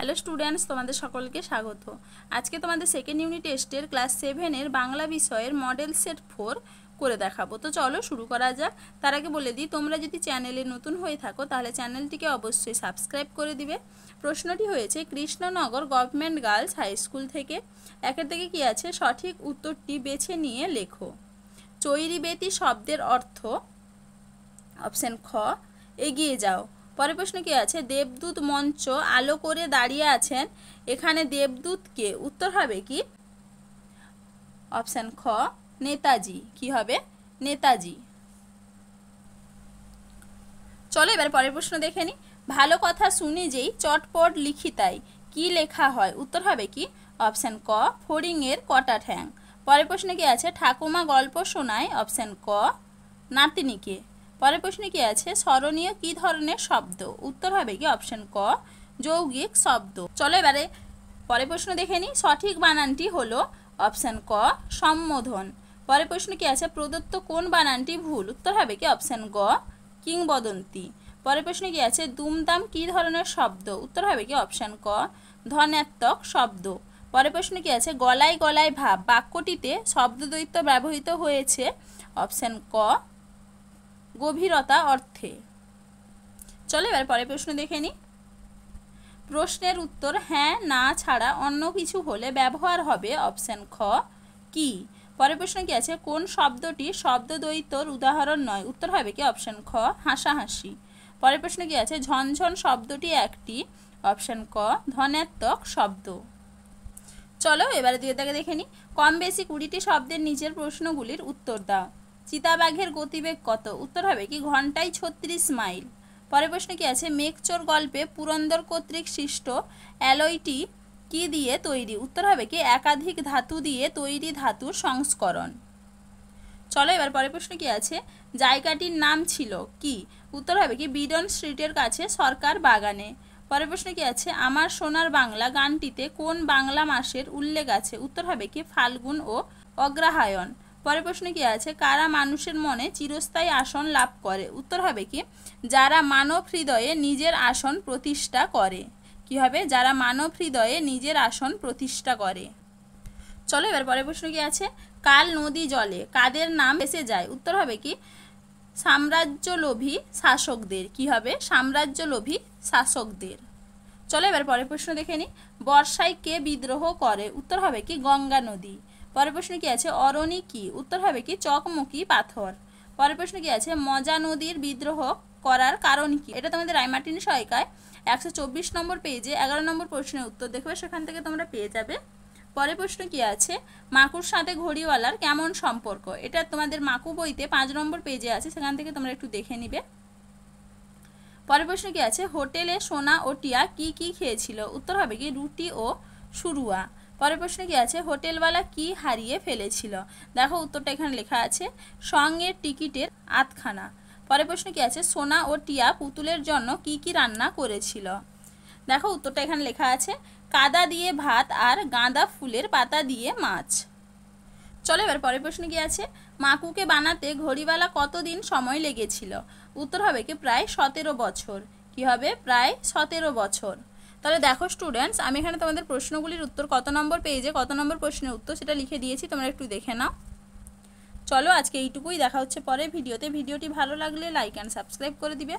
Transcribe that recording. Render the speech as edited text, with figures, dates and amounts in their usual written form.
Hello students, তোমাদের সকলকে স্বাগত। আজকে তোমাদের সেকেন্ড ইউনিট টেস্টের ক্লাস 7-এর বাংলা বিষয়ের মডেল সেট 4 করে দেখাবো। তো চলো শুরু করা যাক। তার আগে বলে দিই, তোমরা যদি চ্যানেলে নতুন হয়ে থাকো তাহলে চ্যানেলটিকে অবশ্যই সাবস্ক্রাইব করে দিবে। প্রশ্নটি হয়েছে Krishnanagar government girls high school থেকে। একের থেকে কি আছে, সঠিক উত্তরটি বেছে নিয়ে লেখো। চৈরিবেতি শব্দের অর্থ অপশন খ এগিয়ে যাও। পরের প্রশ্ন কি আছে, দেবদূত মঞ্চ আলো করে দাঁড়িয়ে আছেন, এখানে দেবদূত কে? উত্তর হবে কি অপশন খ নেতাজি। কি হবে? নেতাজি। চলো এবার পরের প্রশ্ন দেখে নি। ভালো কথা শুনে যেই চটপট লিখি তাই, কি লেখা হয়? উত্তর হবে কি অপশন ক ফড়িংয়ের কটা ঠ্যাং। পরের প্রশ্নে কি আছে, ঠাকুমা গল্প শোনায়, অপশন ক নাতিনিকে। পরের প্রশ্নে কি আছে, স্মরণীয় কি ধরনের শব্দ? উত্তর হবে কি অপশন ক যৌগিক শব্দ। চলো এবারে পরের প্রশ্ন দেখে নিই। সঠিক বানানটি হলো অপশন ক সম্বোধন। পরের প্রশ্ন কি আছে, প্রদত্ত কোন বানানটি ভুল? উত্তর হবে কি অপশন গ কিংবদন্তি। পরের প্রশ্ন কি আছে, দুমদাম কি ধরনের শব্দ? উত্তর হবে কি অপশন ক ধনাত্মক শব্দ। পরের প্রশ্ন কি আছে, গলায় গলায় ভাব বাক্যটিতে শব্দদ্বৈত ব্যবহৃত হয়েছে, অপশন ক গভীরতা অর্থে। চলো এবার পরের প্রশ্ন দেখে নিই। প্রশ্নের উত্তর হ্যাঁ না ছাড়া অন্য কিছু হলে ব্যবহার হবে, অপশন খ কি। পরের প্রশ্ন কি আছে, কোন শব্দটি শব্দদ্বৈতর উদাহরণ নয়? উত্তর হবে কি অপশন খ হাসাহাসি। পরের প্রশ্ন কি আছে, ঝনঝন শব্দটি একটি, অপশন ক ধনাত্মক শব্দ। চলো এবারে দুই দাগে দেখে নিই। কম বেশি 20টি শব্দের নিচের প্রশ্নগুলির উত্তর দাও। চিতাবাঘের গতিবেগ কত? উত্তর হবে কি ঘন্টায় 36 মাইল। পরের প্রশ্ন কি আছে, মেঘচোর গল্পে পুরন্দর কর্তৃক সৃষ্ট অ্যালয়টি কি দিয়ে তৈরি? উত্তর হবে কি একাধিক ধাতু দিয়ে তৈরি ধাতুর সংস্করণ। চলো এবার পরের প্রশ্ন কি আছে, জায়গাটির নাম ছিল কি? উত্তর হবে কি বিডন স্ট্রিটের কাছে সরকার বাগানে। পরের প্রশ্ন কি আছে, আমার সোনার বাংলা গানটিতে কোন বাংলা মাসের উল্লেখ আছে? উত্তর হবে কি ফাল্গুন ও অগ্রহায়ণ। পরের প্রশ্ন কি আছে, কারা মানুষের মনে চিরস্থায়ী আসন লাভ করে? উত্তর হবে কি যারা মানব হৃদয়ে নিজের আসন প্রতিষ্ঠা করে। কি হবে? যারা মানব হৃদয়ে নিজের আসন প্রতিষ্ঠা করে। চলো এবার পরের প্রশ্ন কি আছে, কাল নদী জলে কাদের নাম ভেসে যায়? উত্তর হবে কি সাম্রাজ্যলোভী শাসকদের। কি হবে? সাম্রাজ্যলোভী শাসকদের। চলো এবার পরের প্রশ্ন দেখে নিই। বর্ষায় কে বিদ্রোহ করে? উত্তর হবে কি গঙ্গা নদী। পরের প্রশ্ন কি আছে, অরণি কি? উত্তর হবে কি চকমকি পাথর। পরের প্রশ্ন কি আছে, মজা নদীর বিদ্রোহ করার কারণ কি? এটা তোমাদের রায়মার্টিন সহায়িকায় 124 নম্বর পেজে 11 নম্বর প্রশ্নের উত্তর দেখবে, সেখান থেকে তোমরা পেয়ে যাবে। পরের প্রশ্ন কি আছে, মাকুর সাথে ঘড়িওয়ালার কেমন সম্পর্ক? এটা তোমাদের মাকু বইতে 5 নম্বর পেজে আছে, সেখান থেকে তোমরা একটু দেখে নিবে। পরের প্রশ্ন কি আছে, হোটেলে সোনা ও টিয়া কি কি খেয়েছিল? উত্তর হবে কি রুটি ও শুরুয়া। পরের প্রশ্ন কি আছে, হোটেলওয়ালা কি হারিয়ে ফেলেছিল? দেখো উত্তরটা এখানে লেখা আছে সঙ্গের টিকিটের আধখানা। পরের প্রশ্ন কি আছে, সোনা ও টিয়া পুতুলের জন্য কি কি রান্না করেছিল? দেখো উত্তরটা এখানে লেখা আছে কাদা দিয়ে ভাত আর গাঁদা ফুলের পাতা দিয়ে মাছ। চলো এবার পরের প্রশ্ন কি আছে, মাকুকে বানাতে ঘড়িওয়ালা কতদিন সময় লেগেছিল? উত্তর হবে কি প্রায় 17 বছর। কি হবে? প্রায় 17 বছর। তাহলে দেখো স্টুডেন্টস, আমি এখানে তোমাদের প্রশ্নগুলির উত্তর কত নম্বর পেজে কত নম্বর প্রশ্নের উত্তর সেটা লিখে দিয়েছি, তোমরা একটু দেখে নাও। চলো আজকে এইটুকুই, দেখা হচ্ছে পরের ভিডিওতে। ভিডিওটি ভালো লাগলে লাইক অ্যান্ড সাবস্ক্রাইব করে দিবে।